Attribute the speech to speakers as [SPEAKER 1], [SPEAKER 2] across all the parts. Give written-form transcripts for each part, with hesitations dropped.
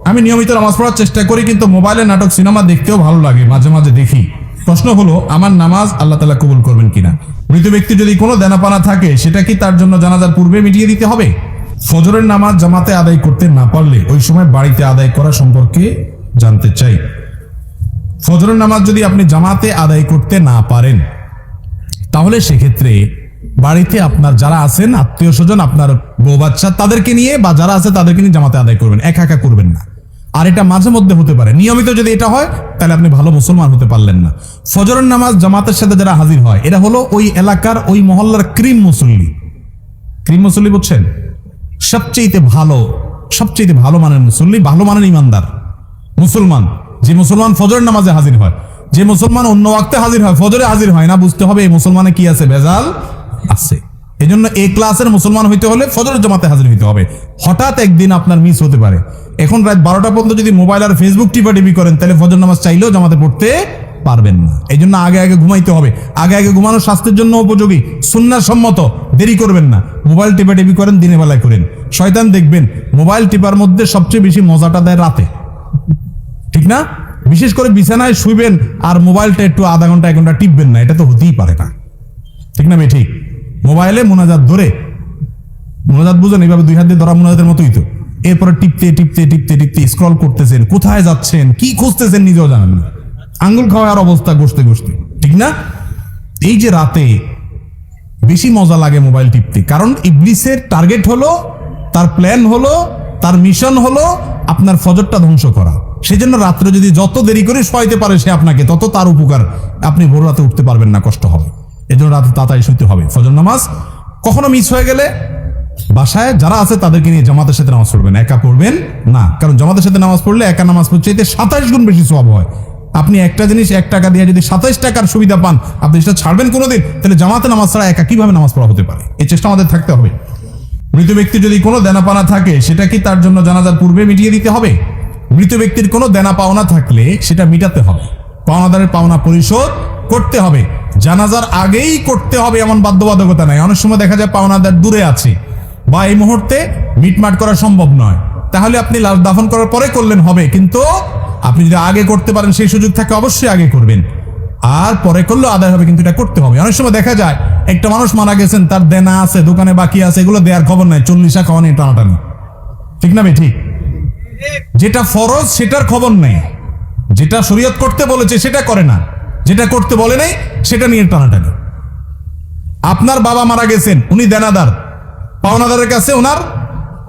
[SPEAKER 1] আমি নিয়মিত নামাজ পড়ার চেষ্টা করি, কিন্তু মোবাইলে নাটক সিনেমা দেখতেও ভালো লাগে, মাঝে মাঝে দেখি। প্রশ্ন হলো, আমার নামাজ আল্লাহ তাআলা কবুল করবেন কিনা? মৃত ব্যক্তি যদি কোনো দেনাপানা থাকে, সেটা কি তার জন্য জানাজার পূর্বে মিটিয়ে দিতে হবে? ফজরের নামাজ জামাতে আদায় করতে না পারলে ওই সময় বাড়িতে আদায় করা সম্পর্কে জানতে চাই। ফজরের নামাজ যদি আপনি জামাতে আদায় করতে না পারেন, তাহলে সেক্ষেত্রে বাড়িতে আপনার যারা আছেন, আত্মীয় স্বজন, আপনার বউ বাচ্চা, তাদেরকে নিয়ে বা যারা আছে তাদেরকে নিয়ে জামাতে আদায় করবেন, একা একা করবেন না। আর এটা মাঝে মধ্যে হতে পারে, নিয়মিত যদি এটা হয় তাহলে আপনি ভালো মুসলমান হতে পারলেন না। ফজরের নামাজ জামাতের সাথে যারা হাজির হয়, এরা হলো ওই এলাকার, ওই মহল্লার ক্রিম মুসল্লি। ক্রিম মুসল্লি বুঝছেন? সবচেয়ে ভালো মানের মুসল্লি, ভালো মানের ইমানদার মুসলমান। যে মুসলমান ফজরের নামাজে হাজির হয়, যে মুসলমান অন্য ওয়াক্তে হাজির হয়, ফজরে হাজির হয় না, বুঝতে হবে এই মুসলমানে কি আছে, ভেজাল আছে। এই জন্য এই ক্লাসের মুসলমান হইতে হলে ফজরের জামাতে হাজির হইতে হবে। হঠাৎ একদিন আপনার মিস হতে পারে। এখন রাত 12টা পর্যন্ত যদি মোবাইল আর ফেসবুক টিপাটিপি করেন, তাহলে ফজর নামাজ চাইলেও জামাতে পড়তে পারবেন না। এই জন্য আগে আগে ঘুমাইতে হবে। আগে ঘুমানো স্বাস্থ্যের জন্য উপযোগী, সুন্নাহ সম্মত। দেরি করবেন না। মোবাইল টিপাটিপি করেন, দিনের বেলায় করেন। শয়তান দেখবেন মোবাইল টিপার মধ্যে সবচেয়ে বেশি মজাটা দেয় রাতে, ঠিক না? বিশেষ করে বিছানায় শুইবেন আর মোবাইলটা একটু আধা ঘন্টা 1 ঘন্টা টিপবেন না, এটা তো হতেই পারে না, ঠিক না? ঠিক মোবাইলে মোনাজাত ধরে, মোনাজাত বুঝেন, এইভাবে 2 হাত দিয়ে ধরা মোনাজাতের মতোই তো। এরপরে টিপতে স্ক্রল করতেছেন, কোথায় যাচ্ছেন, কি খুঁজতেছেন নিজেও জানেন না, আঙ্গুল খাওয়ার অবস্থা ঘষতে, ঠিক না? এই যে রাতে বেশি মজা লাগে মোবাইল টিপতে, কারণ ইবলিসের টার্গেট হলো, তার প্ল্যান হলো, তার মিশন হলো আপনার ফজরটা ধ্বংস করা। সেজন্য রাত্রে যদি যত দেরি করে শোয়াইতে পারে সে আপনাকে, তত তার উপকার। আপনি ভোর রাতে উঠতে পারবেন না, কষ্ট হবে। এই জন্য রাতে তাড়াতাড়ি শুতে হবে। ফজর নামাজ কখনো মিস হয়ে গেলে বাসায় যারা আছে তাদেরকে নিয়ে জামাতের সাথে নামাজ পড়বেন, একা পড়বেন না। কারণ জামাতের সাথে নামাজ পড়লে একা নামাজ পড়তে 27 গুণ বেশি সওয়াব হয়। আপনি একটা জিনিস 1 টাকা দিয়ে যদি 27 টাকার সুবিধা পান, আপনি সেটা ছাড়বেন কোনোদিন? তাহলে জামাতে নামাজ ছাড়া একা কিভাবে নামাজ পড়া হতে পারে? এই চেষ্টা আমাদের থাকতে হবে। মৃত ব্যক্তি যদি কোনো দেনাপানা থাকে, সেটা কি তার জন্য জানাজার পূর্বে মিটিয়ে দিতে হবে? মৃত ব্যক্তির কোনো দেনা পাওনা থাকলে সেটা মিটাতে হবে, পাওনাদারের পাওনা পরিশোধ করতে হবে। জানাজার আগেই করতে হবে এমন বাধ্যবাধকতা নাই। অনেক সময় দেখা যায় পাওনাদার দূরে আছে বা এই মুহূর্তে মিটমাট করা সম্ভব নয়, তাহলে আপনি লাশ দাফন করার পরে করলেন হবে, কিন্তু আপনি যদি আগে করতে পারেন, সেই সুযোগ থাকে, অবশ্যই আগে করবেন। আর পরে করলেও আদায় হবে, কিন্তু এটা করতে হবে। অনেক সময় দেখা যায় একটা মানুষ মারা গেছেন, তার দেনা আছে, দোকানে বাকি আছে, এগুলো দেওয়ার খবর নাই, 40 খাওয়া নেই, টানাটানি, ঠিক না? ঠিক। যেটা ফরজ সেটার খবর নেই, যেটা শরীয়ত করতে বলেছে সেটা করে না, যেটা করতে বলে নাই সেটা নিয়ে টানাটানি। আপনার বাবা মারা গেছেন, উনি দেনাদার, পাওনাদারের কাছে ওনার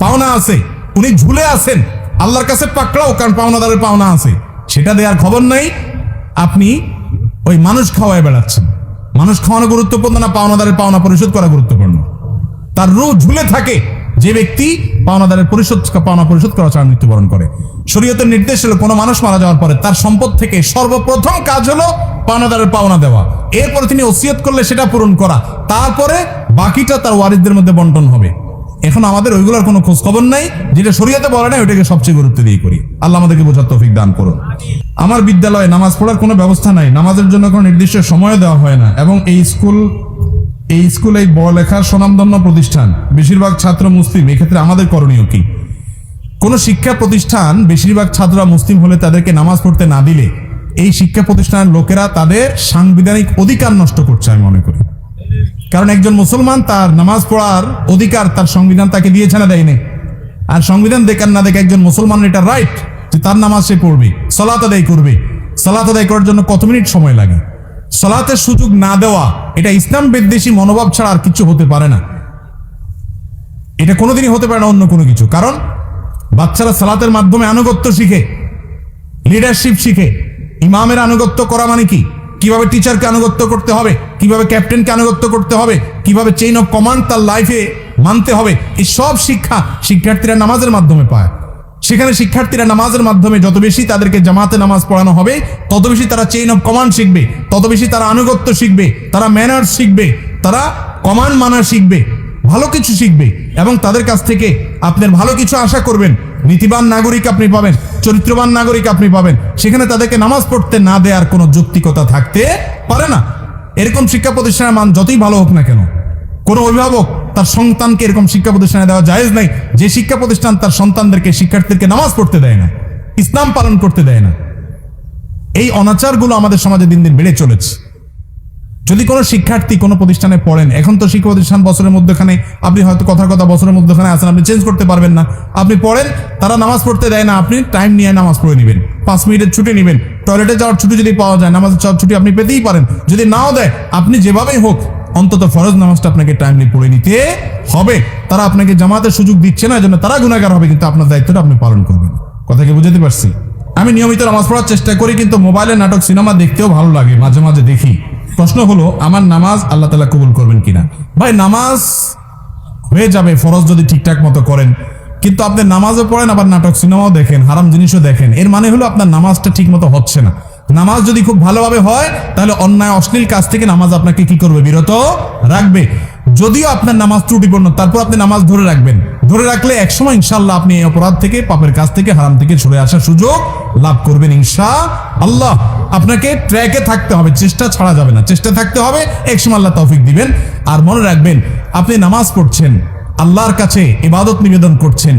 [SPEAKER 1] পাওনা আছে, উনি ঝুলে আছেন, আল্লাহর কাছে পাকড়াও, কারণ পাওনাদারের পাওনা আছে, সেটা দেওয়ার খবর নাই। আপনি ওই মানুষ খাওয়ায় বেড়াচ্ছেন। মানুষ খাওয়ানো গুরুত্বপূর্ণ না, পাওনাদারের পাওনা পরিশোধ করা গুরুত্বপূর্ণ? তার রূহ ঝুলে থাকে যে ব্যক্তি পাওনাদারের পাওনা পরিশোধ করা ছাড়া মৃত্যুবরণ করে। শরীয়তের নির্দেশ হলো, কোনো মানুষ মারা যাওয়ার পরে তার সম্পদ থেকে সর্বপ্রথম কাজ হলো পাওনাদারের পাওনা দেওয়া। এরপরে তিনি ওসিয়ত করলে সেটা পূরণ করা, তারপরে বাকিটা তার ওয়ারিসদের মধ্যে বন্টন হবে। এখন আমাদের ওইগুলোর কোনো খোঁজ খবর নাই, যেটা শরীয়তে বলে না ওইটাকে সবচেয়ে গুরুত্ব দিয়ে করি। আল্লাহ আমাদেরকে বোঝার তৌফিক দান করুন। আমার বিদ্যালয়ে নামাজ পড়ার কোনো ব্যবস্থা নাই, নামাজের জন্য কোনো নির্দিষ্ট সময় দেওয়া হয় না, এবং এই স্কুল এই পড়ালেখার স্বনামধন্য প্রতিষ্ঠান, বেশিরভাগ ছাত্র মুসলিম। এক্ষেত্রে আমাদের করণীয় কি? কোন শিক্ষা প্রতিষ্ঠান বেশিরভাগ ছাত্ররা মুসলিম হলে তাদেরকে নামাজ পড়তে না দিলে এই শিক্ষা প্রতিষ্ঠানের লোকেরা তাদের সাংবিধানিক অধিকার নষ্ট করছে, আমি মনে করি। কারণ একজন মুসলমান তার নামাজ পড়ার অধিকার তার সংবিধান তাকে দিয়েছে না, দেয়নি? আর সংবিধান দেখার না দেখে একজন মুসলমানের এটা রাইট যে তার নামাজ সে পড়বে, সালাত আদায় করবে। সালাত আদায় করার জন্য কত মিনিট সময় লাগে? সালাতের সুযোগ না দেওয়া, এটা ইসলাম বিদ্বেষী মনোভাব ছাড়া আর কিছু হতে পারে না। এটা কোনোদিনই হতে পারে না অন্য কোনো কিছু। কারণ বাচ্চারা সালাতের মাধ্যমে আনুগত্য শিখে, লিডারশিপ শিখে। ইমামের আনুগত্য করা মানে কি? কিভাবে টিচারকে আনুগত্য করতে হবে, কিভাবে ক্যাপ্টেনকে আনুগত্য করতে হবে, কিভাবে চেইন অফ কমান্ড তার লাইফে মানতে হবে, এই সব শিক্ষা শিক্ষার্থীরা নামাজের মাধ্যমে পায়। সেখানে শিক্ষার্থীরা নামাজের মাধ্যমে যত বেশি তাদেরকে জামাতে নামাজ পড়ানো হবে, তত বেশি তারা চেইন অফ কমান্ড শিখবে, তত বেশি তারা আনুগত্য শিখবে, তারা ম্যানার্স শিখবে, তারা কমান্ড মানা শিখবে, ভালো কিছু শিখবে। এবং তাদের কাছ থেকে আপনার ভালো কিছু আশা করবেন। নীতিবান নাগরিক আপনি পাবেন, চরিত্রবান নাগরিক আপনি পাবেন। সেখানে তাদেরকে নামাজ পড়তে না দেওয়ার কোনো যৌক্তিকতা থাকতে পারে না। এরকম শিক্ষা প্রতিষ্ঠানের মান যতই ভালো হোক না কেন, কোনো অভিভাবক তার সন্তানকে এরকম শিক্ষা প্রতিষ্ঠানে দেওয়া জায়েজ নাই যে শিক্ষা প্রতিষ্ঠান তার সন্তানদেরকে, শিক্ষার্থীদেরকে নামাজ পড়তে দেয় না। ইসলাম পালন করতে দেয় না। এই অনাচারগুলো আমাদের সমাজে দিন দিন বেড়ে চলেছে। যদি কোনো শিক্ষার্থী কোনো প্রতিষ্ঠানে পড়েন, এখন তো শিক্ষা প্রতিষ্ঠান বছরের মধ্যখানে আপনি হয়তো কথা বছরের মধ্যখানে আছেন, আপনি চেঞ্জ করতে পারবেন না। আপনি পড়েন, তারা নামাজ পড়তে দেয় না, আপনি টাইম নিয়ে নামাজ পড়ে নেবেন, 5 মিনিটের ছুটি নেবেন। টয়লেটে যাওয়ার ছুটি যদি পাওয়া যায়, নামাজের যাওয়ার ছুটি আপনি পেতেই পারেন। যদি নাও দেয়, আপনি যেভাবেই হোক অন্তত ফরজ নামাজটা আপনাকে টাইমলি পড়ে নিতে হবে। তারা আপনাকে জামাতের সুযোগ দিচ্ছে না, এজন্য তারা গুনাহগার হবে, কিন্তু আপনার দায়িত্বটা আপনি পালন করবেন। কথা কি বুঝাতে পারছি? আমি নিয়মিত নামাজ পড়ার চেষ্টা করি, কিন্তু মোবাইলে নাটক সিনেমা দেখতেও ভালো লাগে, মাঝে মাঝে দেখি। প্রশ্ন হলো, আমার নামাজ আল্লাহ তাআলা কবুল করবেন কিনা? ভাই, নামাজ হয়ে যাবে ফরজ যদি ঠিকঠাক মতো করেন, কিন্তু আপনি নামাজও পড়েন আবার নাটক সিনেমাও দেখেন, হারাম জিনিসও দেখেন, এর মানে হলো আপনার নামাজটা ঠিক মতো হচ্ছে না। নামাজ যদি খুব ভালোভাবে হয়, তাহলে অন্যায় অশ্লীল কাজ থেকে নামাজ আপনাকে কি করবে? বিরত রাখবে। যদিও আপনার নামাজ ত্রুটিপূর্ণ, তারপর আপনি নামাজ ধরে রাখবেন। ধরে রাখলে একসময় ইনশাআল্লাহ আপনি এই অপরাধ থেকে, পাপের কাজ থেকে, হারাম থেকে সরে আসার সুযোগ লাভ করবেন ইনশাআল্লাহ। আপনাকে ট্র্যাকে থাকতে হবে, চেষ্টা ছাড়া যাবে না, চেষ্টা থাকতে হবে, একসময় আল্লাহ তৌফিক দিবেন। আর মনে রাখবেন, আপনি নামাজ পড়ছেন, আল্লাহর কাছে ইবাদত নিবেদন করছেন,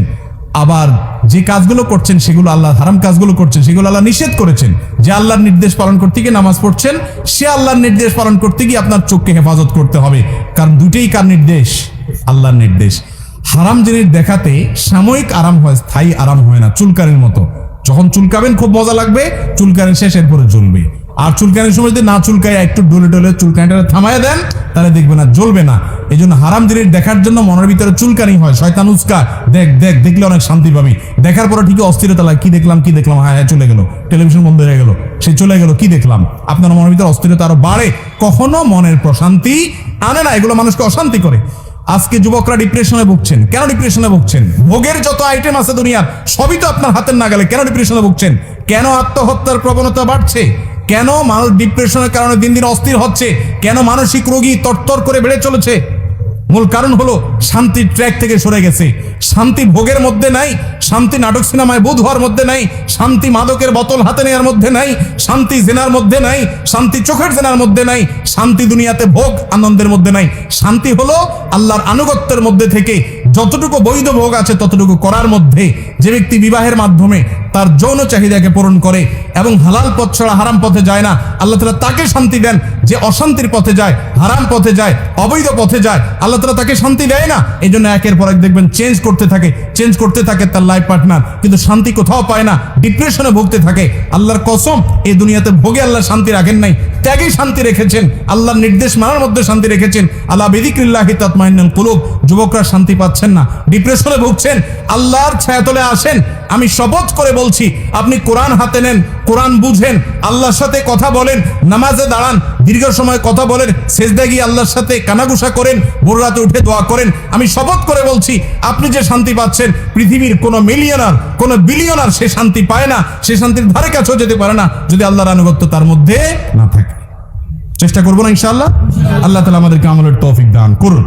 [SPEAKER 1] আবার যে কাজগুলো করছেন সেগুলো আল্লাহ, হারাম কাজগুলো করছেন সেগুলো আল্লাহ নিষেধ করেছেন। যে আল্লাহর নির্দেশ পালন করতে গিয়ে নামাজ পড়ছেন, সে আল্লাহর নির্দেশ পালন করতে গিয়ে আপনার চোখকে হেফাজত করতে হবে, কারণ দুটেই কার নির্দেশ? আল্লাহর নির্দেশ। হারাম জিনিস দেখাতে সাময়িক আরাম হয়, স্থায়ী আরাম হয় না। চুলকানির মতো, যখন চুলকাবেন খুব মজা লাগবে, চুলকানি শেষ, এরপরে জ্বলবে। আর চুলকানির সময় যদি না চুলকায়, একটু ডলে ডলে চুলকানিটা থামায় দেন, তাহলে দেখবে না, জ্বলবে না। এই জন্য হারাম জিনিস দেখার জন্য মনের ভিতরে চুলকানি হয়, শয়তান উস্কা, দেখ দেখ, দেখলে অনেক শান্তি পাবি। দেখার পরে ঠিকই অস্থিরতা লাগে, কি দেখলাম, হ্যাঁ হ্যাঁ চলে গেল, টেলিভিশন বন্ধ হয়ে গেল, সে চলে গেল, কি দেখলাম। আপনার মনের ভিতরে অস্থিরতা আরো বাড়ে, কখনো মনের প্রশান্তি আনে না, এগুলো মানুষকে অশান্তি করে। আজকে যুবকরা ডিপ্রেশনে ভুগছেন। কেন ডিপ্রেশনে ভুগছেন? ভোগের যত আইটেম আছে দুনিয়ার, সবই তো আপনার হাতের নাগালে। কেন ডিপ্রেশনে ভুগছেন? কেন আত্মহত্যার প্রবণতা বাড়ছে? কেন মানুষ ডিপ্রেশনের কারণে দিন দিন অস্থির হচ্ছে? কেন মানসিক রোগী তরতর করে বেড়ে চলেছে? মূল কারণ হলো শান্তির ট্র্যাক থেকে সরে গেছে। শান্তি ভোগের মধ্যে নাই, শান্তি নাটক সিনেমায় বুধ হওয়ার মধ্যে নাই, শান্তি মাদকের বোতল হাতে নেওয়ার মধ্যে নাই, শান্তি জেনার মধ্যে নাই, শান্তি চোখের জেনার মধ্যে নাই, শান্তি দুনিয়াতে ভোগ আনন্দের মধ্যে নাই। শান্তি হলো আল্লাহর আনুগত্যের মধ্যে থেকে যতটুকু বৈধ ভোগ আছে ততটুকু করার মধ্যে। যে ব্যক্তি বিবাহের মাধ্যমে তার যৌন চাহিদাকে পূরণ করে এবং হালাল পথ ছাড়া হারাম পথে যায় না, আল্লাহ তাআলা তাকে শান্তি দেন। যে অশান্তির পথে যায়, হারাম পথে যায়, অবৈধ পথে যায়, আল্লাহ তাআলা তাকে শান্তি দেয় না। এই জন্য একের পর এক দেখবেন চেঞ্জ করতে থাকে তার লাইফ পার্টনার, কিন্তু শান্তি কোথাও পায় না, ডিপ্রেশনে ভুগতে থাকে। আল্লাহর কসম, এই দুনিয়াতে ভোগে আল্লাহ শান্তি রাখেন নাই, ত্যাগে শান্তি রেখেছেন, আল্লাহর নির্দেশ মানার মধ্যে শান্তি রেখেছেন। আলা বিযিকরিল্লাহি তাতমাইন্নুল কুলুব। যুবকরা শান্তি পাচ্ছেন না, ডিপ্রেশনে ভুগছেন, আল্লাহর ছায়াতলে আসেন। আমি শপথ করে বলছি, আপনি কোরআন হাতে নেন, কোরআন বুঝেন, আল্লাহর সাথে কথা বলেন, নামাজে দাঁড়ান, দীর্ঘ সময় কথা বলেন, সেজদায় গিয়ে আল্লাহর সাথে কানাঘুষা করেন, ভোর রাতে উঠে দোয়া করেন। আমি শপথ করে বলছি, আপনি যে শান্তি পাচ্ছেন, পৃথিবীর কোনো মিলিয়নার, কোনো বিলিয়নার সে শান্তি পায় না, সে শান্তির ধারে কাছেও যেতে পারে না যদি আল্লাহর আনুগত্য তার মধ্যে না থাকে। চেষ্টা করবো না ইনশাআল্লাহ? আল্লাহ তাআলা আমাদেরকে আমলের তৌফিক দান করুন।